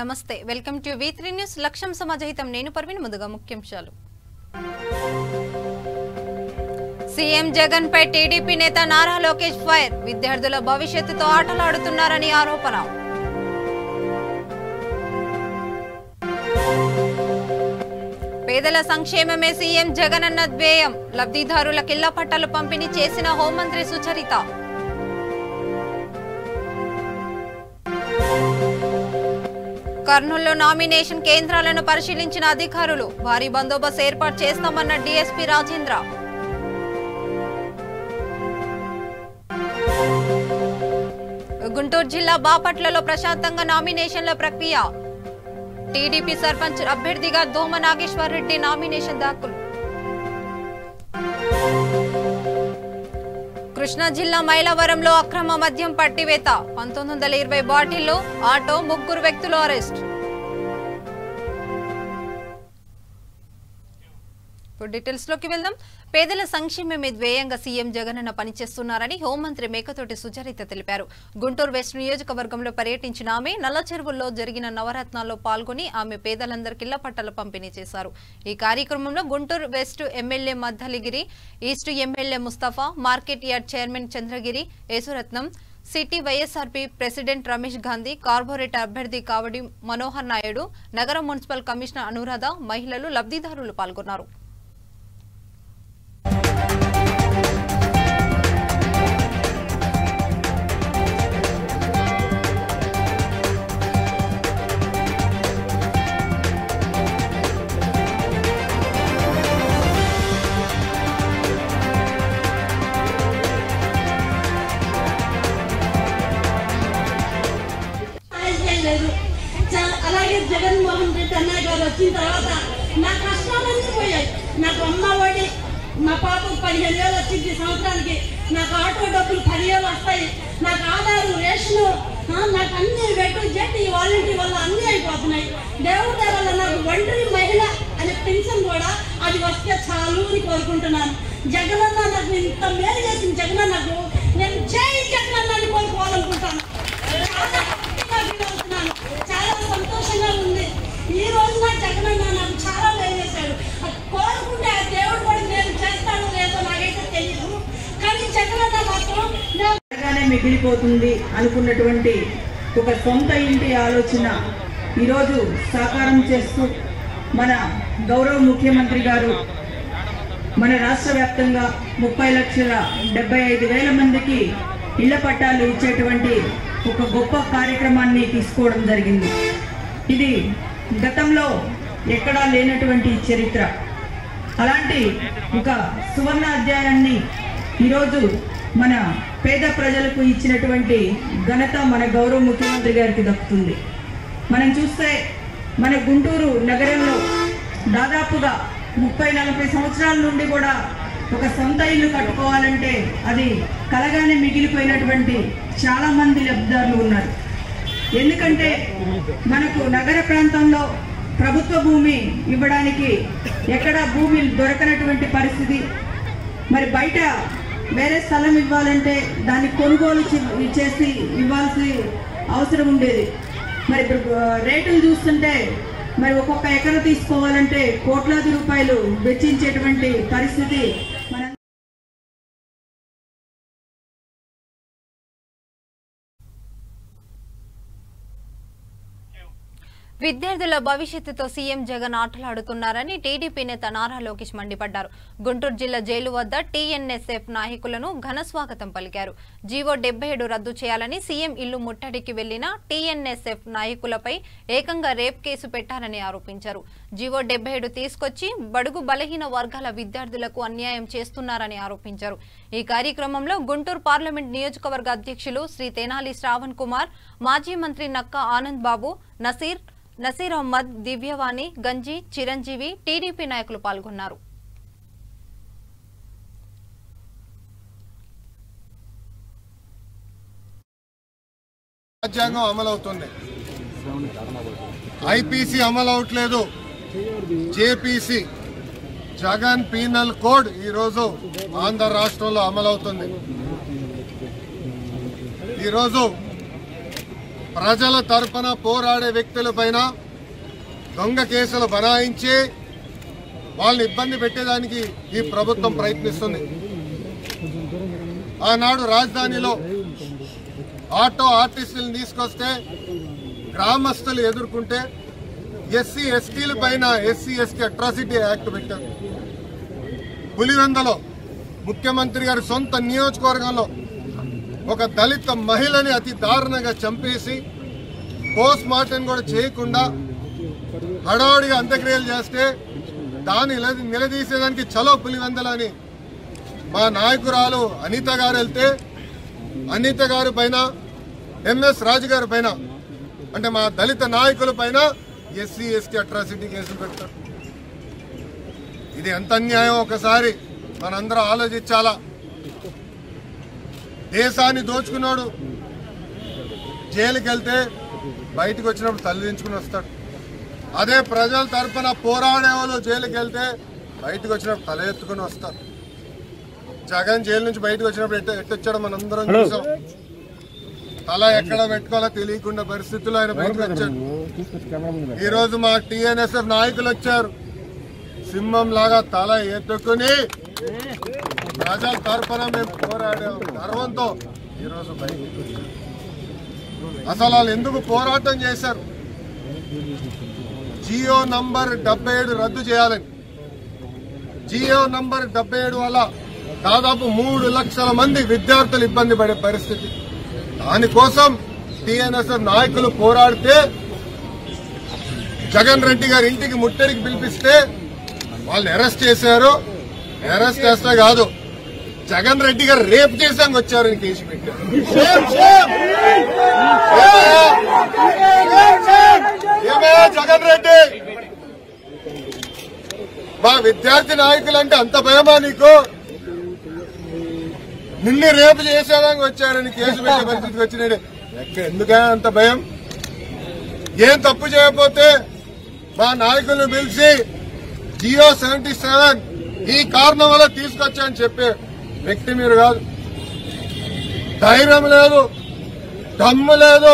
నమస్తే welcome to V3 news లక్ష్యం సమాజహితం నేను పర్వీన్ ముందుగా ముఖ్యాంశాలు సీఎం జగన్ పై టీడీపీ నేత నారా లోకేష్ ఫైర్ విద్యార్థుల భవిష్యత్తుతో ఆటలాడుతున్నారని ఆరోపణ పేదల సంక్షేమమే సీఎం జగన్ అన్న ధ్యేయం లబ్ధిదారులకు ఇళ్ల పట్టాలు పంపిణీ చేసిన హోంమంత్రి సుచరిత కర్నూలులో నామినేషన్ కేంద్రాలను పరిశీలించిన అధికారులు భారీ బందోబస్తు ఏర్పాటు చేస్తామన్న డీఎస్పీ రాజేంద్ర గుంటూరు జిల్లా బాపట్లలో ప్రశాంతంగా నామినేషన్ల ప్రక్రియ టీడీపీ సర్పంచ్ అభ్యర్థిగా దోమ నాగేశ్వర్ రెడ్డి నామినేషన్ దాఖలు కృష్ణా జిల్లా మైలవరంలో అక్రమ మద్యం పట్టివేత 1920 బాటిల్లో ఆటో 3 వ్యక్తులు అరెస్ట్ డీటెయిల్స్ లోకి వెళ్దాం పేదల సంక్షేమమే ధ్యేయంగా సీఎం జగనన్న పనిచేస్తున్నారని హోంమంత్రి మేకతోటి సుచరిత తెలిపారు గుంటూరు వెస్ట్ నియోజకవర్గంలో పర్యటించిన ఆమె నల్ల చెరువుల్లో జరిగిన నవరత్నాల్లో పాల్గొని ఆమె పేదలందరికీ ఇళ్ల పట్టాలు పంపిణీ చేశారు ఈ కార్యక్రమంలో Guntur west MLA Maddaligiri east MLA Mustafa market yard chairman Chandragiri Yesuratnam city YSRP president Ramesh Gandhi corporator అభ్యర్థి కావడి మనోహర్ నాయుడు నగర మున్సిపల్ కమిషనర్ అనురాధ మహిళలు లబ్ధిదారులు పాల్గొన్నారు అలాగే జగన్మోహన్ రెడ్డి అన్న గారు వచ్చిన తర్వాత నా కష్టాలన్నీ పోయాయి నాకు అమ్మ ఒడి మా పాపకు 15,000 వచ్చింది సంవత్సరానికి నాకు ఆటో డబ్బులు 10,000 వస్తాయి నాకు ఆధారు రేషను నాకు అన్ని వెట్టు జట్టి వాలంటీర్ వల్ల అన్నీ అయిపోతున్నాయి దేవుడి వల్ల నాకు ఒంటరి మహిళ అనే పెన్షన్ కూడా అది వస్తే చాలు అని కోరుకుంటున్నాను జగనన్న నాకు ఇంత మేలు చేసిన జగనన్నకు నేను జై జగనన్న అని కోరుకోవాలనుకుంటాను చాలా సంతోషంగా ఉంది ఈ రోజున జగనన్న నాకు చాలా మేలు చేశాడు కోరుకుంటే ఆ దేవుడు కూడా నేను చేస్తాను లేదో నాకైతే తెలియదు కానీ జగనన్న మాత్రం మిగిలిపోతుంది అనుకున్నటువంటి ఒక సొంత ఇంటి ఆలోచన ఈరోజు సాకారం చేస్తూ మన గౌరవ ముఖ్యమంత్రి గారు మన రాష్ట్ర వ్యాప్తంగా 30,75,000 మందికి ఇళ్ల పట్టాలు ఇచ్చేటువంటి ఒక గొప్ప కార్యక్రమాన్ని తీసుకోవడం జరిగింది ఇది గతంలో ఎక్కడా లేనటువంటి చరిత్ర అలాంటి ఒక సువర్ణ అధ్యాయాన్ని ఈరోజు మన పేద ప్రజలకు ఇచ్చినటువంటి ఘనత మన గౌరవ ముఖ్యమంత్రి గారికి దక్కుతుంది మనం చూస్తే మన గుంటూరు నగరంలో దాదాపుగా 30-40 సంవత్సరాల నుండి కూడా ఒక సొంత ఇల్లు కట్టుకోవాలంటే అది కలగానే మిగిలిపోయినటువంటి చాలా మంది లబ్ధిదారులు ఉన్నారు ఎందుకంటే మనకు నగర ప్రాంతంలో ప్రభుత్వ భూమి ఇవ్వడానికి ఎక్కడ భూమి దొరకనటువంటి పరిస్థితి మరి బయట వేరే స్థలం ఇవ్వాలంటే దాన్ని కొనుగోలు చేసి ఇవ్వాల్సి అవసరం ఉండేది మరి రేటులు చూస్తుంటే మరి ఒక్కొక్క ఎకరం తీసుకోవాలంటే కోట్లాది రూపాయలు వెచ్చించేటువంటి పరిస్థితి మన విద్యార్థుల భవిష్యత్తుతో సీఎం జగన్ ఆటలాడుతున్నారని టీడీపీ నేత నారా లోకేష్ మండిపడ్డారు గుంటూరు జిల్లా జైలు వద్ద టీఎన్ఎస్ఎఫ్ నాయకులను ఘన స్వాగతం పలికారు జీవో 77 రద్దు చేయాలని సీఎం ఇల్లు ముట్టడికి వెళ్లిన టీఎన్ఎస్ఎఫ్ నాయకులపై ఏకంగా రేప్ కేసు పెట్టారని ఆరోపించారు జీవో 77 తీసుకొచ్చి బడుగు బలహీన వర్గాల విద్యార్థులకు అన్యాయం చేస్తున్నారని ఆరోపించారు ఈ కార్యక్రమంలో గుంటూరు పార్లమెంట్ నియోజకవర్గ అధ్యక్షులు శ్రీ తెనాలి శ్రావణ్ కుమార్ మాజీ మంత్రి నక్క ఆనంద్ బాబు నసీర్ అహ్మద్ దివ్యవాణి గంజి చిరంజీవి టీడీపీ నాయకులు పాల్గొన్నారు రాజ్యాంగం అమలవుతుంది ఐపీసీ అమలు అవట్లేదు జేపీసీ జగన్ పీనల్ కోడ్ ఈరోజు ఆంధ్ర రాష్ట్రంలో అమలవుతుంది ఈరోజు ప్రజల తరపున పోరాడే వ్యక్తులపైన దొంగ కేసులు బనాయించి వాళ్ళని ఇబ్బంది పెట్టేదానికి ఈ ప్రభుత్వం ప్రయత్నిస్తుంది. ఆనాడు రాజధానిలో ఆటో ఆర్టీసీలను తీసుకొస్తే గ్రామస్తులు ఎదుర్కొంటే ఎస్సీ ఎస్టీల పైన ఎస్సీ ఎస్టీ అట్రాసిటీ యాక్ట్ పెట్టారు. పులివెందలో ముఖ్యమంత్రి గారి సొంత నియోజకవర్గంలో ఒక దళిత మహిళని అతి దారుణంగా చంపేసి పోస్ట్ మార్టం కూడా చేయకుండా హడావుడిగా అంత్యక్రియలు చేస్తే దాన్ని నిలదీసేదానికి చలో పులివెందల అని మా నాయకురాలు అనిత గారు వెళ్తే అనిత గారి పైన ఎంఎస్ రాజు గారి పైన అంటే మా దళిత నాయకుల పైన ఎస్సీ ఎస్టీ అట్రాసిటీ కేసులు పెడతారు. ఇది ఎంత అన్యాయం ఒకసారి మనందరం ఆలోచించాలా. దేశాన్ని దోచుకున్నాడు జైలుకి వెళ్తే బయటకు వచ్చినప్పుడు తలదించుకుని వస్తాడు. అదే ప్రజల తరఫున పోరాడే వాళ్ళు జైలుకి వెళ్తే బయటకు వచ్చినప్పుడు తల ఎత్తుకుని వస్తారు. జగన్ జైలు నుంచి బయటకు వచ్చినప్పుడు ఎట్టొచ్చాడో మనందరం చూసాం. తల ఎక్కడ పెట్టుకోవాలో తెలియకుండా పరిస్థితుల్లో ఆయన బయటకు వచ్చాడు. ఈరోజు మా టీఎన్ఎస్ఎఫ్ నాయకులు వచ్చారు, సింహం లాగా తల ఎత్తుకుని ప్రజల తరఫున మేము పోరాడాం గర్వంతో ఈరోజు బయటకు వచ్చారు. అసలు వాళ్ళు ఎందుకు పోరాటం చేశారు? జియో నంబర్ 77 రద్దు చేయాలని. జియో నంబర్ 77 వల్ల దాదాపు 3 లక్షల మంది విద్యార్థులు ఇబ్బంది పడే పరిస్థితి. దానికోసం టీఎన్ఎస్ఎఫ్ నాయకులు పోరాడితే జగన్ రెడ్డి గారి ఇంటికి ముట్టడికి పిలిపిస్తే వాళ్ళని అరెస్ట్ చేశారు. అరెస్ట్ చేస్తే కాదు, జగన్ రెడ్డి గారు రేపు చేసాక వచ్చారని కేసు పెట్టారు. ఏమయ్యా జగన్ రెడ్డి, మా విద్యార్థి నాయకులంటే అంత భయమా నీకు? నిన్ను రేపు చేసేదాకా వచ్చారని కేసు పెట్టే పరిస్థితికి వచ్చినాడు. ఎందుకని అంత భయం? ఏం తప్పు చేయకపోతే మా నాయకులను పిలిచి జియో 77 ఈ కారణం వల్ల తీసుకొచ్చాయని చెప్పే వ్యక్తి మీరు కాదు. ధైర్యం లేదు, దమ్ము లేదు.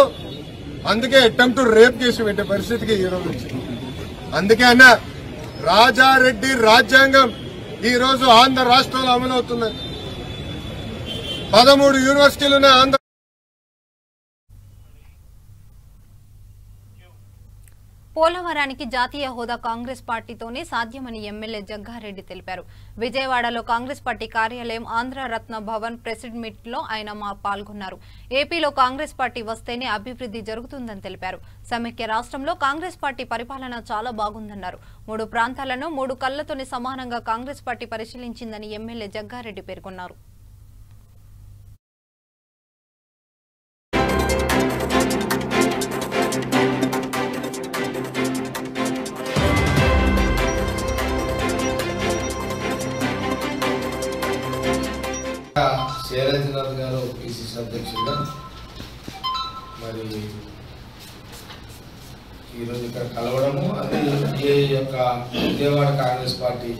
అందుకే అటెంప్ట్ రేప్ కేసు పెట్టే పరిస్థితికి ఈరోజు వచ్చింది. అందుకే అన్న రాజారెడ్డి రాజ్యాంగం ఈరోజు ఆంధ్ర రాష్ట్రంలో అమలవుతుంది. 13 యూనివర్సిటీలు ఉన్నాయి ఆంధ్ర. పోలవరానికి జాతీయ హోదా కాంగ్రెస్ పార్టీతోనే సాధ్యమని ఎమ్మెల్యే జగ్గారెడ్డి తెలిపారు. విజయవాడలో కాంగ్రెస్ పార్టీ కార్యాలయం ఆంధ్ర రత్న భవన్ ప్రెస్ మీట్ లో ఆయన పాల్గొన్నారు. ఏపీలో కాంగ్రెస్ పార్టీ వస్తేనే అభివృద్ధి జరుగుతుందని తెలిపారు. సమైక్య రాష్ట్రంలో కాంగ్రెస్ పార్టీ పరిపాలన చాలా బాగుందన్నారు. 3 ప్రాంతాలను 3 కళ్లతోనే సమానంగా కాంగ్రెస్ పార్టీ పరిశీలించిందని ఎమ్మెల్యే జగ్గారెడ్డి పేర్కొన్నారు. శైలజనాథ్ గారు పిసిసి అధ్యక్షులుగా మరి ఈరోజు ఇక్కడ కలవడము, అది ఈ యొక్క విజయవాడ కాంగ్రెస్ పార్టీ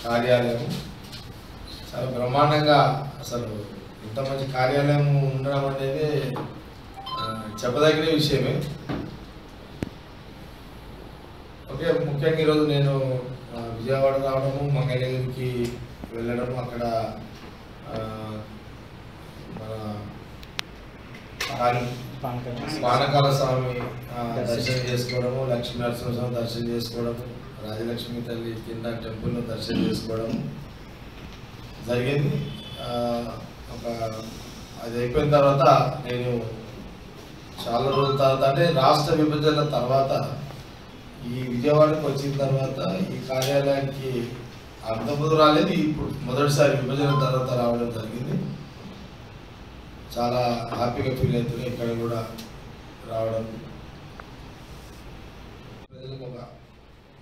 కార్యాలయం చాలా బ్రహ్మాండంగా, అసలు ఇంత మంచి కార్యాలయం ఉండడం అనేది చెప్పదగిన విషయమే. ఓకే, ముఖ్యంగా ఈరోజు నేను విజయవాడ రావడము, మంగళగిరికి వెళ్ళడము, అక్కడ మన పానకాల స్వామి దర్శనం చేసుకోవడము, లక్ష్మీ నరసింహస్వామి దర్శనం చేసుకోవడము, రాజలక్ష్మి తల్లి కింద టెంపుల్లో దర్శనం చేసుకోవడం జరిగింది. అది అయిపోయిన తర్వాత నేను చాలా రోజుల తర్వాత, అంటే రాష్ట్ర విభజన తర్వాత ఈ విజయవాడకు వచ్చిన తర్వాత ఈ కార్యాలయానికి అంతకుముందు రాలేదు, ఇప్పుడు మొదటిసారి విభజన తర్వాత రావడం జరిగింది. చాలా హ్యాపీగా ఫీల్ అవుతుంది ఇక్కడ కూడా రావడం. ప్రజలకు ఒక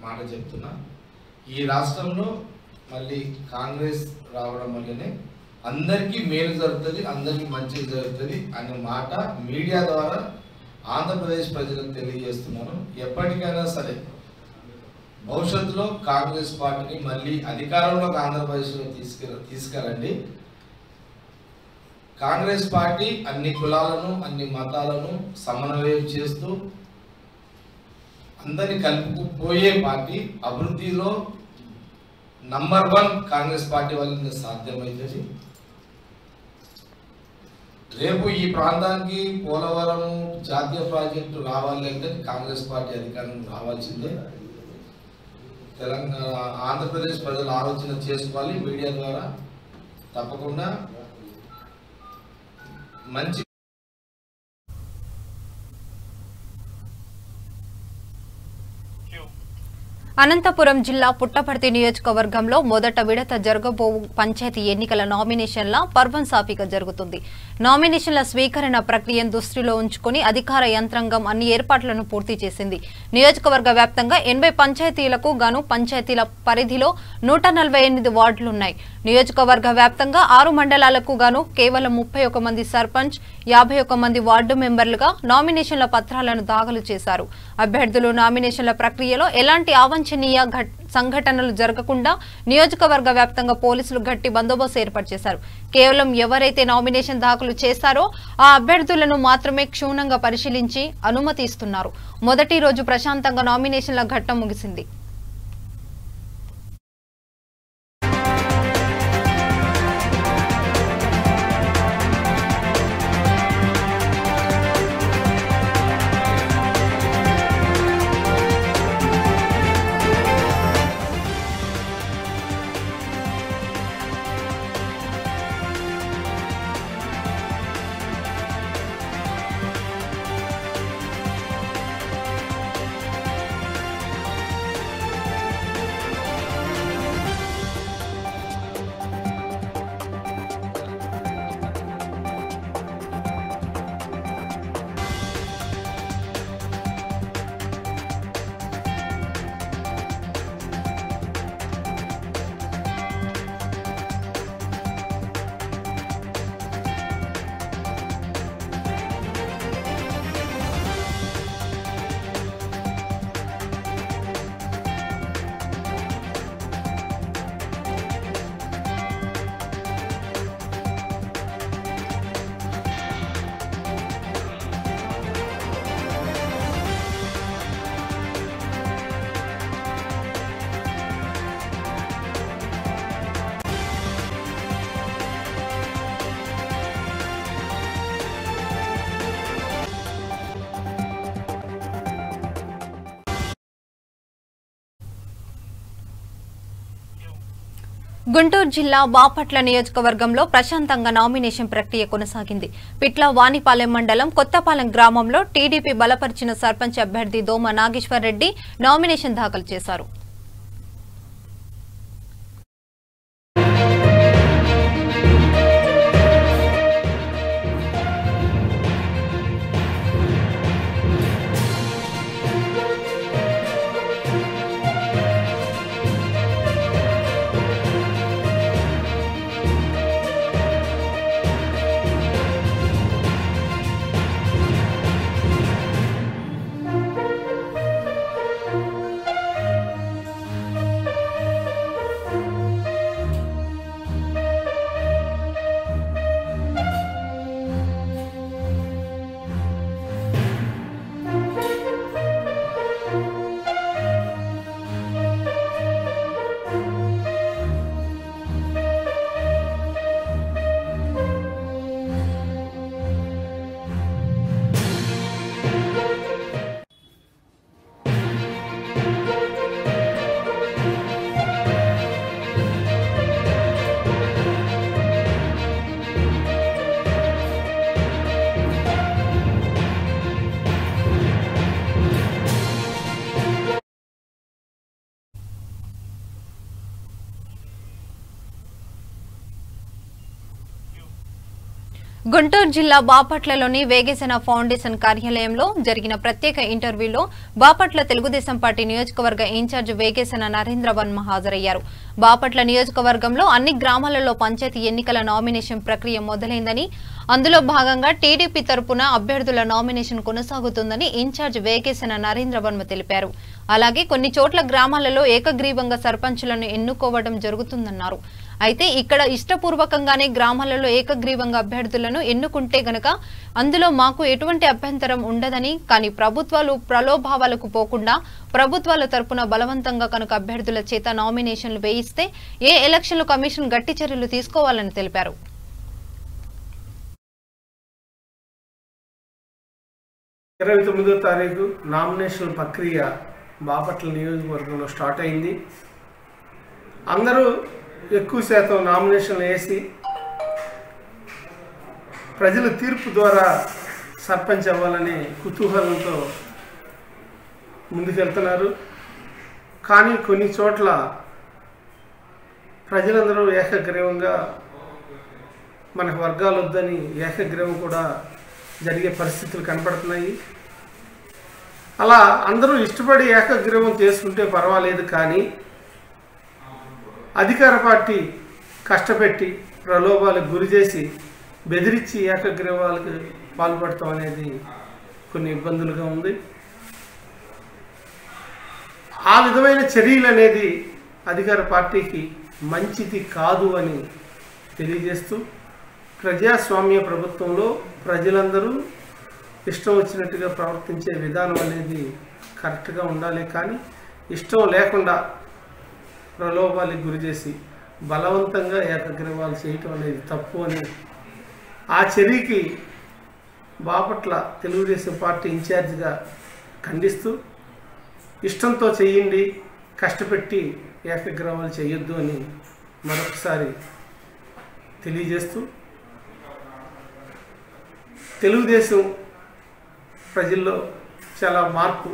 మాట చెప్తున్నా, ఈ రాష్ట్రంలో మళ్ళీ కాంగ్రెస్ రావడం వల్లనే అందరికీ మేలు జరుగుతుంది, అందరికీ మంచి జరుగుతుంది అనే మాట మీడియా ద్వారా ఆంధ్రప్రదేశ్ ప్రజలకు తెలియజేస్తున్నాను. ఎప్పటికైనా సరే భవిష్యత్తులో కాంగ్రెస్ పార్టీని మళ్ళీ అధికారంలోకి ఆంధ్రప్రదేశ్లో తీసుకురండి. కాంగ్రెస్ పార్టీ అన్ని కులాలను అన్ని మతాలను సమన్వయం చేస్తూ అందరినీ కలుపుకుపోయే పార్టీ. అభివృద్ధిలో నంబర్ 1 కాంగ్రెస్ పార్టీ వల్ల సాధ్యమైంది. రేపు ఈ ప్రాంతానికి పోలవరం జాతీయ ప్రాజెక్టు రావాలంటే కాంగ్రెస్ పార్టీ అధికారం రావాల్సిందే. తెలంగాణ ఆంధ్రప్రదేశ్ ప్రజలు ఆలోచన చేసుకోవాలి. మీడియా ద్వారా తప్పకుండా మంచి అనంతపురం జిల్లా పుట్టపర్తి నియోజకవర్గంలో మొదట విడత జరగబోవు పంచాయతీ ఎన్నికల నామినేషన్ల పర్వం సాఫీగా జరుగుతుంది. నామినేషన్ల స్వీకరణ ప్రక్రియను దృష్టిలో ఉంచుకుని అధికార యంత్రాంగం అన్ని ఏర్పాట్లను పూర్తి చేసింది. నియోజకవర్గ వ్యాప్తంగా 80 పంచాయతీలకు గాను పంచాయతీల పరిధిలో 148 వార్డులున్నాయి. నియోజకవర్గ వ్యాప్తంగా 6 మండలాలకు గాను కేవలం 31 మంది సర్పంచ్, 51 మంది వార్డు మెంబర్లుగా నామినేషన్ల పత్రాలను దాఖలు చేశారు. అభ్యర్థులు నామినేషన్ల ప్రక్రియలో ఎలాంటి అవాంఛనీయ సంఘటనలు జరగకుండా నియోజకవర్గ వ్యాప్తంగా పోలీసులు గట్టి బందోబస్తు ఏర్పాటు చేశారు. కేవలం ఎవరైతే నామినేషన్ దాఖలు చేశారో ఆ అభ్యర్థులను మాత్రమే క్షుణ్ణంగా పరిశీలించి అనుమతి ఇస్తున్నారు. మొదటి రోజు ప్రశాంతంగా నామినేషన్ల ఘట్టం ముగిసింది. గుంటూరు జిల్లా బాపట్ల నియోజకవర్గంలో ప్రశాంతంగా నామినేషన్ ప్రక్రియ కొనసాగింది. పిట్ల వాణిపాలెం మండలం కొత్తపాలెం గ్రామంలో టీడీపీ బలపరిచిన సర్పంచ్ అభ్యర్థి దోమ నాగేశ్వర్ రెడ్డి నామినేషన్ దాఖలు చేశారు. గుంటూరు జిల్లా బాపట్లలోని వేగేసన ఫౌండేషన్ కార్యాలయంలో జరిగిన ప్రత్యేక ఇంటర్వ్యూలో బాపట్ల తెలుగుదేశం పార్టీ నియోజకవర్గ ఇన్ఛార్జ్ వేగేసన నరేంద్ర వర్మ హాజరయ్యారు. బాపట్ల నియోజకవర్గంలో అన్ని గ్రామాలలో పంచాయతీ ఎన్నికల నామినేషన్ ప్రక్రియ మొదలైందని, అందులో భాగంగా టీడీపీ తరపున అభ్యర్థుల నామినేషన్ కొనసాగుతుందని ఇన్ఛార్జ్ వేగేసన నరేంద్ర వర్మ తెలిపారు. అలాగే కొన్ని చోట్ల గ్రామాలలో ఏకగ్రీవంగా సర్పంచులను ఎన్నుకోవడం జరుగుతుందన్నారు. అయితే ఇక్కడ ఇష్టపూర్వకంగానే గ్రామాలలో ఏకగ్రీవంగా అభ్యర్థులను ఎన్నుకుంటే గనక అందులో మాకు ఎటువంటి అభ్యంతరం ఉండదని, కానీ ప్రభుత్వాలు ప్రలోభావాలకు పోకుండా ప్రభుత్వాల తరపున బలవంతంగా కనుక అభ్యర్థుల చేత నామినేషన్లు వేయిస్తే ఏ ఎలక్షన్లు కమిషన్ గట్టి చర్యలు తీసుకోవాలని తెలిపారు. 29వ తారీఖు నామినేషన్ ప్రక్రియ బాపట్ల నియోజకవర్గంలో స్టార్ట్ అయింది. అందరూ ఎక్కువ శాతం నామినేషన్లు వేసి ప్రజల తీర్పు ద్వారా సర్పంచ్ అవ్వాలనే కుతూహలంతో ముందుకెళ్తున్నారు. కానీ కొన్ని చోట్ల ప్రజలందరూ ఏకగ్రీవంగా మనకు వర్గాలు వద్దని ఏకగ్రీవం కూడా జరిగే పరిస్థితులు కనపడుతున్నాయి. అలా అందరూ ఇష్టపడి ఏకగ్రీవం చేసుకుంటే పర్వాలేదు, కానీ అధికార పార్టీ కష్టపెట్టి ప్రలోభాలకు గురి చేసి బెదిరించి ఏకగ్రీవాలకు పాల్పడటం అనేది కొన్ని ఇబ్బందులుగా ఉంది. ఆ విధమైన చర్యలు అనేది అధికార పార్టీకి మంచిది కాదు అని తెలియజేస్తూ, ప్రజాస్వామ్య ప్రభుత్వంలో ప్రజలందరూ ఇష్టం వచ్చినట్టుగా ప్రవర్తించే విధానం అనేది కరెక్ట్గా ఉండాలి, కానీ ఇష్టం లేకుండా ప్రలోభాలకు గురి చేసి బలవంతంగా ఏకగ్రీవాలు చేయటం అనేది తప్పు అని ఆ చర్యకి బాపట్ల తెలుగుదేశం పార్టీ ఇన్ఛార్జిగా ఖండిస్తూ, ఇష్టంతో చేయండి, కష్టపెట్టి ఏకగ్రీవాలు చేయొద్దు అని మరొకసారి తెలియజేస్తూ, తెలుగుదేశం ప్రజల్లో చాలా మార్పు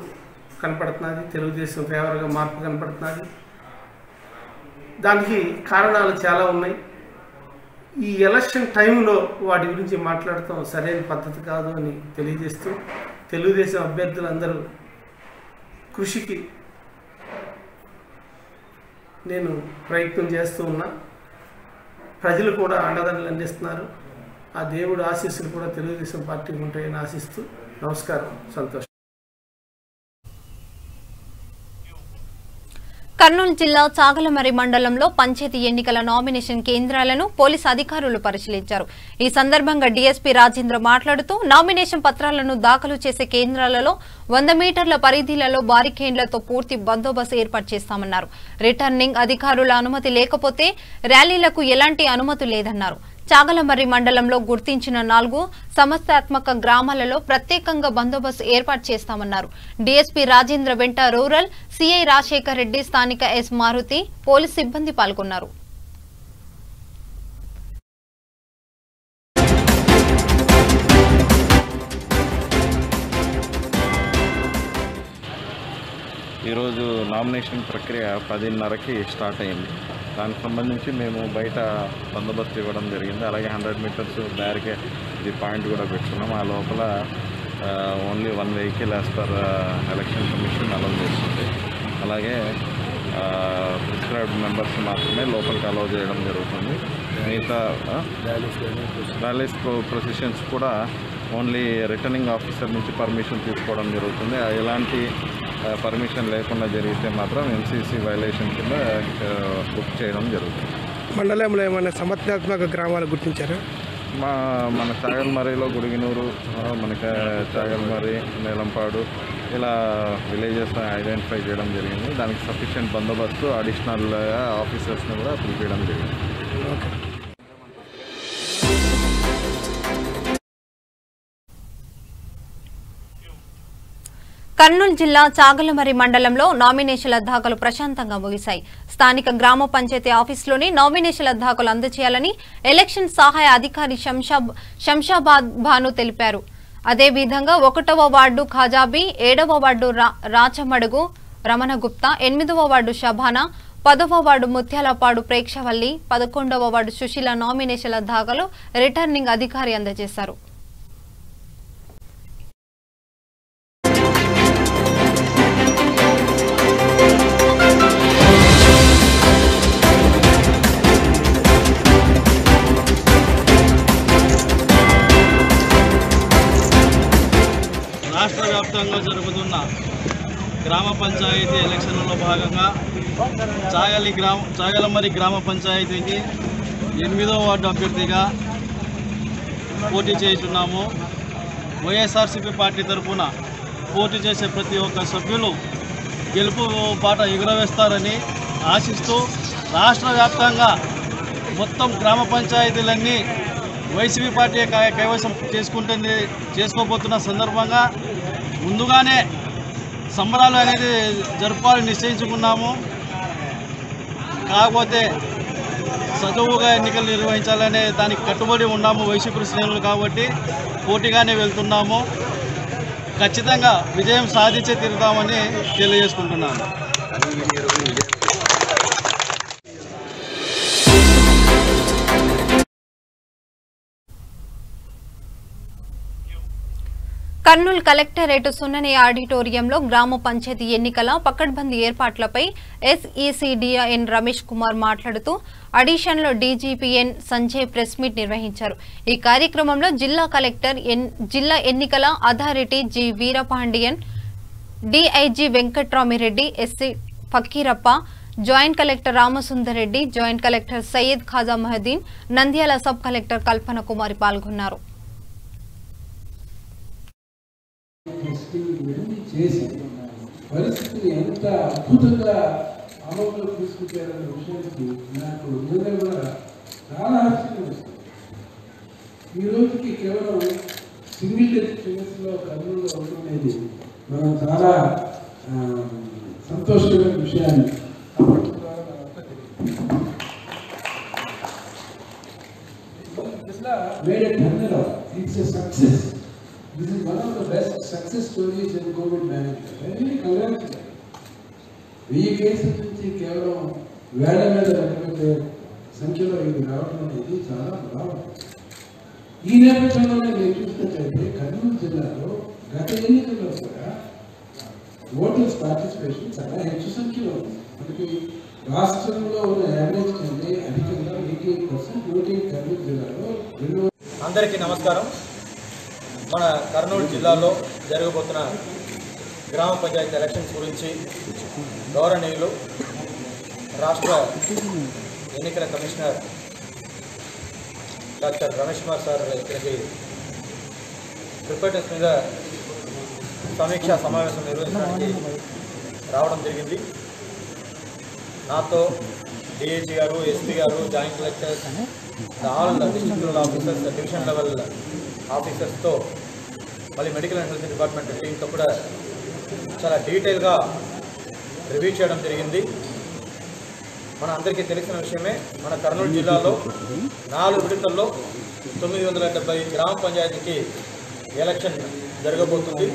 కనపడుతున్నది. తెలుగుదేశం ఫేవర్గా మార్పు కనపడుతున్నది. దానికి కారణాలు చాలా ఉన్నాయి. ఈ ఎలక్షన్ టైంలో వాటి గురించి మాట్లాడటం సరైన పద్ధతి కాదు అని తెలియజేస్తూ, తెలుగుదేశం అభ్యర్థులందరూ కృషికి నేను ప్రయత్నం చేస్తూ ఉన్నా. ప్రజలు కూడా అండదండలు అందిస్తున్నారు. ఆ దేవుడు ఆశీస్సులు కూడా తెలుగుదేశం పార్టీకి ఉంటాయని ఆశిస్తూ నమస్కారం. సంతోషం. కర్నూలు జిల్లా చాగలమరి మండలంలో పంచాయతీ ఎన్నికల నామినేషన్ కేంద్రాలను పోలీసు అధికారులు పరిశీలించారు. ఈ సందర్భంగా డీఎస్పీ రాజేంద్ర మాట్లాడుతూ, నామినేషన్ పత్రాలను దాఖలు చేసే కేంద్రాలలో 100 మీటర్ల పరిధిలలో బారికేడ్లతో పూర్తి బందోబస్తు ఏర్పాటు చేస్తామన్నారు. రిటర్నింగ్ అధికారుల అనుమతి లేకపోతే ర్యాలీలకు ఎలాంటి అనుమతి లేదన్నారు. చాగలమర్రి మండలంలో గుర్తించిన 4 సమస్యాత్మక గ్రామాలలో ప్రత్యేకంగా బందోబస్తు ఏర్పాటు చేస్తామన్నారు. డీఎస్పీ రాజేంద్ర వెంట రూరల్ సిఐ రాజశేఖర్ రెడ్డి, స్థానిక ఎస్ మారుతి, పోలీసు సిబ్బంది పాల్గొన్నారు. ఈరోజు నామినేషన్ ప్రక్రియ 10:30కి స్టార్ట్ అయింది. దానికి సంబంధించి మేము బయట బందోబస్తు ఇవ్వడం జరిగింది. అలాగే 100 మీటర్స్ బ్యారికేడ్ ఇది పాయింట్ కూడా పెట్టుకున్నాం. ఆ లోపల only 1 vehicle as per election commission allow చేస్తుంది. అలాగే ప్రిస్క్రైబ్డ్ మెంబర్స్ మాత్రమే లోపలికి అలౌ చేయడం జరుగుతుంది. మిగతా ర్యాలీస్ ప్రొసెషన్స్ కూడా ఓన్లీ రిటర్నింగ్ ఆఫీసర్ నుంచి పర్మిషన్ తీసుకోవడం జరుగుతుంది. ఎలాంటి పర్మిషన్ లేకుండా జరిగితే మాత్రం ఎంసీసీ వైలేషన్ కింద బుక్ చేయడం జరుగుతుంది. మండలంలో ఏమైనా సమస్యాత్మక గ్రామాలు గుర్తించారు? మన చాగల్మర్రిలో గుడిగినూరు, మనకి చాగల్మర్రి, నేలంపాడు ఇలా విలేజెస్ ఐడెంటిఫై చేయడం జరిగింది. దానికి సఫిషియెంట్ బందోబస్తు అడిషనల్ ఆఫీసర్స్ని కూడా పిలిపించడం జరిగింది. కర్నూలు జిల్లా చాగలమరి మండలంలో నామినేషన్ల దాఖలు ప్రశాంతంగా ముగిశాయి. స్థానిక గ్రామ పంచాయతీ ఆఫీసులోని నామినేషన్ల దాఖలు అందజేయాలని ఎలక్షన్ సహాయ అధికారి శంషాబాద్ భాను తెలిపారు. అదేవిధంగా 1వ వార్డు ఖాజాబీ, 7వ వార్డు రాచమడుగు రమణగుప్తా, 8వ వార్డు షబానా, 10వ వార్డు ముత్యాలపాడు ప్రేక్షవల్లి, 11వ వార్డు సుశీల నామినేషన్ల దాఖలు రిటర్నింగ్ అధికారి అందజేశారు. రాష్ట్ర వ్యాప్తంగా జరుగుతున్న గ్రామ పంచాయతీ ఎలక్షన్ కార్యక్రమంలో భాగంగా చాగలమరి గ్రామ పంచాయతీకి 8వ వార్డు అభ్యర్థిగా పోటీ చేస్తున్నాము. వైఎస్ఆర్సీపీ పార్టీ తరఫున పోటీ చేసే ప్రతి ఒక్క సభ్యులు గెలుపు బాట ఎగురవేస్తారని ఆశిస్తూ రాష్ట్ర వ్యాప్తంగా మొత్తం గ్రామ పంచాయతీలన్నీ వైసీపీ పార్టీ కైవసం చేసుకోబోతున్న సందర్భంగా ముందుగానే సంబరాలు అనేది జరపాలని నిశ్చయించుకున్నాము. కాకపోతే సజావుగా ఎన్నికలు నిర్వహించాలనే దానికి కట్టుబడి ఉన్నాము వైసీపీ శ్రేణులు కాబట్టి పోటీగానే వెళ్తున్నాము. ఖచ్చితంగా విజయం సాధించే తీరుతామని తెలియజేసుకుంటున్నాను. కర్నూలు కలెక్టరేట్ సున్నని ఆడిటోరియంలో గ్రామ పంచాయతీ ఎన్నికల పకడ్బందీ ఏర్పాట్లపై ఎస్ఈసీడీఎన్ రమేష్ కుమార్ మాట్లాడుతూ అడిషన్లో డీజీపీఎన్ సంజయ్ ప్రెస్ మీట్ నిర్వహించారు. ఈ కార్యక్రమంలో జిల్లా కలెక్టర్ జిల్లా ఎన్నికల authority G Veerapandian, DIG Venkatramireddy, SC Fakirappa, joint collector Ramasundar Reddy, joint collector Syed Khaja Mahadeen, Nandyal sub collector Kalpana Kumari పాల్గొన్నారు. చేసి పరిస్థితిని ఎంత అద్భుతంగా అమలులో తీసుకుంటారనే విషయానికి నాకు నిజంగా కూడా చాలా ఆశ్చర్యం వస్తుంది. ఈ రోజుకి కేవలం సింగిల్ డెస్టినేషన్లో కర్నూలులో ఉండేది మనం చాలా సంతోషకరమైన విషయాన్ని made a turnaround. It's a success. This is one of the best success stories in COVID management. I really congratulate. ఈ కేసుల నుంచి కేవలం వేల మీద లెక్కపెట్టే సంఖ్యలో ఇది రావడం అనేది చాలా బాగుంది. ఈ నేపథ్యంలోనే మీరు చూసినట్లయితే కర్నూలు జిల్లాలో గత ఎన్నికల్లో కూడా ఓటర్స్ పార్టిసిపేషన్ చాలా ಹೆಚ್ಚು సంఖ్యలో ఉంది. మనకి రాష్ట్రంలో ఉన్న యావరేజ్ కంటే అధికంగా 88% ఓటింగ్ కర్నూలు జిల్లాలో. అందరికీ నమస్కారం. మన కర్నూలు జిల్లాలో జరగబోతున్న గ్రామ పంచాయతీ ఎలక్షన్స్ గురించి గౌరవనీయులు రాష్ట్ర ఎన్నికల commissioner doctor Ramesh Kumar sir ఇక్కడికి ప్రిపరేటర్స్ మీద సమీక్షా సమావేశం నిర్వహించడానికి రావడం జరిగింది. నాతో డిఐజీ గారు, ఎస్పీ గారు, joint collectors, all district level officers, division level ఆఫీసర్స్తో మళ్ళీ మెడికల్ అండ్ హెల్త్ డిపార్ట్మెంట్ టీంతో కూడా చాలా డీటెయిల్గా రివ్యూ చేయడం జరిగింది. మన అందరికీ తెలిసిన విషయమే, మన కర్నూలు జిల్లాలో 4 విడతల్లో 970 గ్రామ పంచాయతీకి ఎలక్షన్ జరగబోతుంది.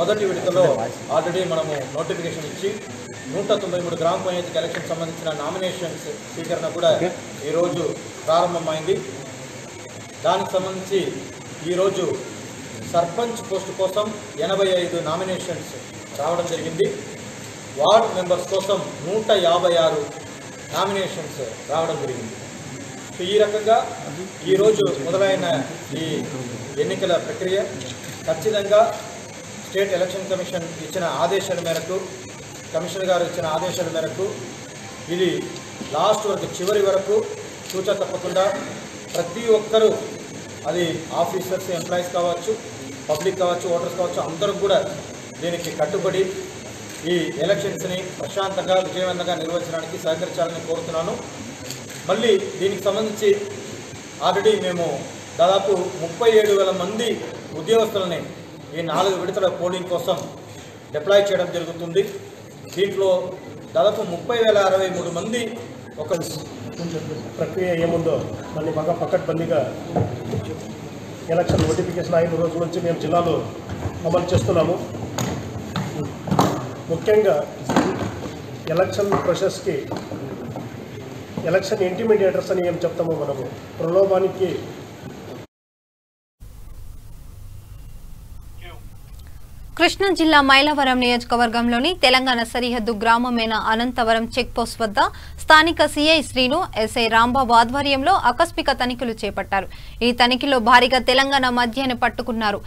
మొదటి విడతలో ఆల్రెడీ మనము నోటిఫికేషన్ ఇచ్చి 193 గ్రామ పంచాయతీకి ఎలక్షన్ సంబంధించిన నామినేషన్స్ స్వీకరణ కూడా ఈరోజు ప్రారంభమైంది. దానికి సంబంధించి ఈరోజు సర్పంచ్ పోస్టు కోసం 85 నామినేషన్స్ రావడం జరిగింది. వార్డ్ మెంబర్స్ కోసం 156 నామినేషన్స్ రావడం జరిగింది. సో ఈ రకంగా ఈరోజు మొదలైన ఈ ఎన్నికల ప్రక్రియ ఖచ్చితంగా స్టేట్ ఎలక్షన్ కమిషన్ ఇచ్చిన ఆదేశాల మేరకు, కమిషనర్ గారు ఇచ్చిన ఆదేశాల మేరకు ఇది లాస్ట్ వరకు, చివరి వరకు సూచన తప్పకుండా ప్రతి ఒక్కరూ, అది ఆఫీసర్స్, ఎంప్లాయీస్ కావచ్చు, పబ్లిక్ కావచ్చు, ఓటర్స్ కావచ్చు, అందరూ కూడా దీనికి కట్టుబడి ఈ ఎలక్షన్స్ని ప్రశాంతంగా, విజయవంతంగా నిర్వహించడానికి సహకరించాలని కోరుతున్నాను. మళ్ళీ దీనికి సంబంధించి ఆల్రెడీ మేము దాదాపు 37,000 మంది ఉద్యోగస్తులని ఈ 4 విడతల పోలింగ్ కోసం డిప్లాయ్ చేయడం జరుగుతుంది. దీంట్లో దాదాపు 30,063 మంది ఒక ప్రక్రియ ఏముందో దాన్ని బాగా పకడ్బందీగా ఎలక్షన్ నోటిఫికేషన్ అయిన రోజు నుంచి మేము జిల్లాలో అమలు చేస్తున్నాము. ముఖ్యంగా ఎలక్షన్ ప్రాసెస్కి ఎలక్షన్ ఇంటిమిడియేటర్స్ అని ఏం చెప్తామో మనము, ప్రలోభానికి కృష్ణా జిల్లా మైలవరం నియోజకవర్గంలోని తెలంగాణ సరిహద్దు గ్రామమైన అనంతవరం చెక్పోస్ట్ వద్ద స్థానిక సీఐ శ్రీను ఎస్ఐ రాంబాబు ఆధ్వర్యంలో ఆకస్మిక తనిఖీలు చేపట్టారు. ఈ తనిఖీలో భారీగా తెలంగాణ మద్యాన్ని పట్టుకున్నారు.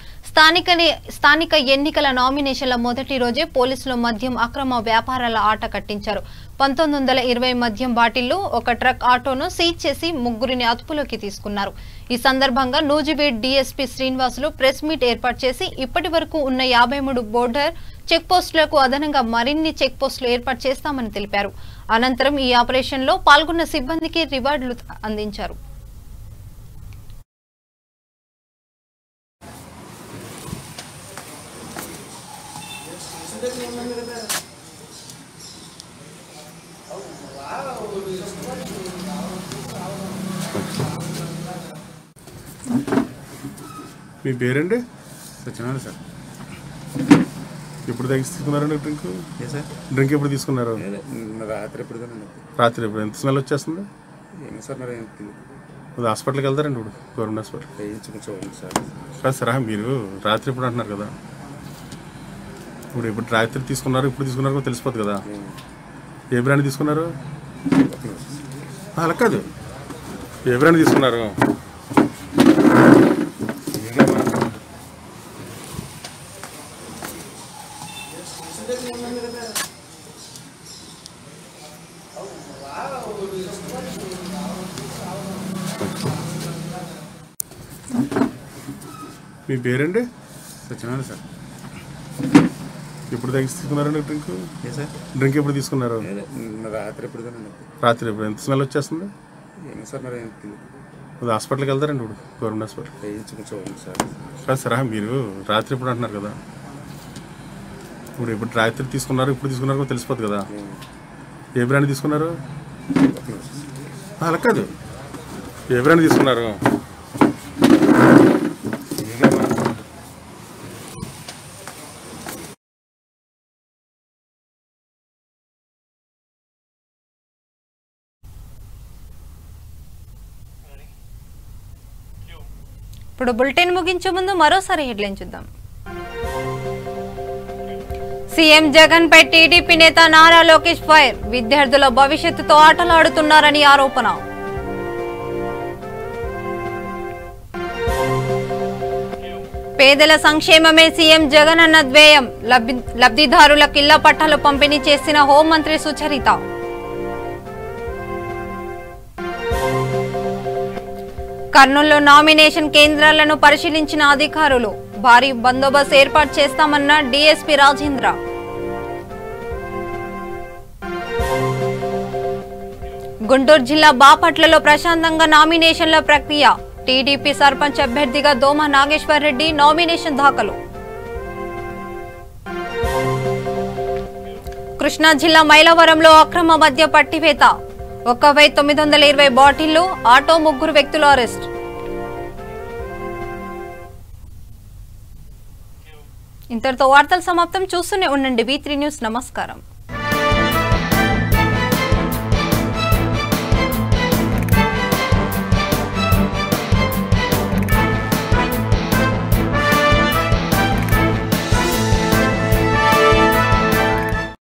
స్థానిక ఎన్నికల నామినేషన్ల మొదటి రోజే పోలీసులు మద్యం అక్రమ వ్యాపారాల ఆట కట్టించారు. 1920 మద్యం బాటిళ్లు, ఒక ట్రక్ ఆటోను సీజ్ చేసి ముగ్గురిని అదుపులోకి తీసుకున్నారు. ఈ సందర్భంగా Nuzvid DSP Srinivasulu press meet ఏర్పాటు చేసి ఇప్పటి వరకు ఉన్న 53 బోర్డర్ చెక్పోస్టులకు అదనంగా మరిన్ని చెక్పోస్టులు ఏర్పాటు చేస్తామని తెలిపారు. అనంతరం ఈ ఆపరేషన్లో పాల్గొన్న సిబ్బందికి రివార్డులు అందించారు. మీ పేరండి? సత్యనారాయణ సార్. ఎప్పుడు తీసుకున్నారండి డ్రింక్? సార్ డ్రింక్ ఎప్పుడు తీసుకున్నారు? రాత్రి ఎప్పుడు? రాత్రి ఎప్పుడు? ఎంత స్మెల్ వచ్చేస్తుంది? ఏమో సార్ మరి అది హాస్పిటల్కి వెళ్తారండి ఇప్పుడు? గవర్నమెంట్ హాస్పిటల్ చూడండి సార్. కాదు సార్, మీరు రాత్రి ఎప్పుడు అంటున్నారు కదా, ఇప్పుడు రాత్రి తీసుకున్నారు ఇప్పుడు తీసుకున్నారు తెలిసిపోతుంది కదా. ఏ బ్రాండ్ తీసుకున్నారు? అలా కాదు, ఏ బ్రాండ్ తీసుకున్నారు? మీ పేరండి? సత్యనారాయణ సార్. ఎప్పుడు తీసుకున్నారండి డ్రింక్? సార్ డ్రింక్ ఎప్పుడు తీసుకున్నారు? రాత్రి ఎప్పుడు? రాత్రి ఎప్పుడు? ఎంత స్మెల్ వచ్చేస్తుంది? ఏమో సార్ మరి అది హాస్పిటల్కి వెళ్తారండి ఇప్పుడు? గవర్నమెంట్ హాస్పిటల్ చూడండి సార్. కాదు సార్, మీరు రాత్రి ఎప్పుడు అంటున్నారు కదా, ఇప్పుడు రాత్రి తీసుకున్నారు ఇప్పుడు తీసుకున్నారు తెలిసిపోతుంది కదా. ఏ బ్రాండ్ తీసుకున్నారు? అలా కాదు, ఏ బ్రాండ్ తీసుకున్నారు? ఇప్పుడు బులెటిన్ ముగించే ముందు మరోసారి హెడ్లైన్ చూద్దాం. సీఎం జగన్ పై టీడీపీ నేత నారా లోకేష్ ఫైర్. విద్యార్థుల భవిష్యత్తుతో ఆటలాడుతున్నారని ఆరోపణ. పేదల సంక్షేమమే సీఎం జగన్ అన్న ధ్యేయం. లబ్ధిదారులకు ఇళ్ల పట్టాలు పంపిణీ చేసిన హోంమంత్రి సుచరిత. కర్నూలులో నామినేషన్ కేంద్రాలను పరిశీలించిన అధికారులు. భారీ బందోబస్తు ఏర్పాటు చేస్తామన్న డీఎస్పీ రాజేంద్ర. గుంటూరు జిల్లా బాపట్లలో ప్రశాంతంగా నామినేషన్ల ప్రక్రియ. టీడీపీ సర్పంచ్ అభ్యర్థిగా దోమ నాగేశ్వర్ రెడ్డి నామినేషన్ దాఖలు. కృష్ణా జిల్లా మైలవరంలో అక్రమ మద్య పట్టివేత. 1920 బాటిళ్లు, ఆటో, 3 వ్యక్తులు అరెస్ట్. ఇంతటితో వార్తలు సమాప్తం. చూస్తూనే ఉండండి V3 న్యూస్. నమస్కారం.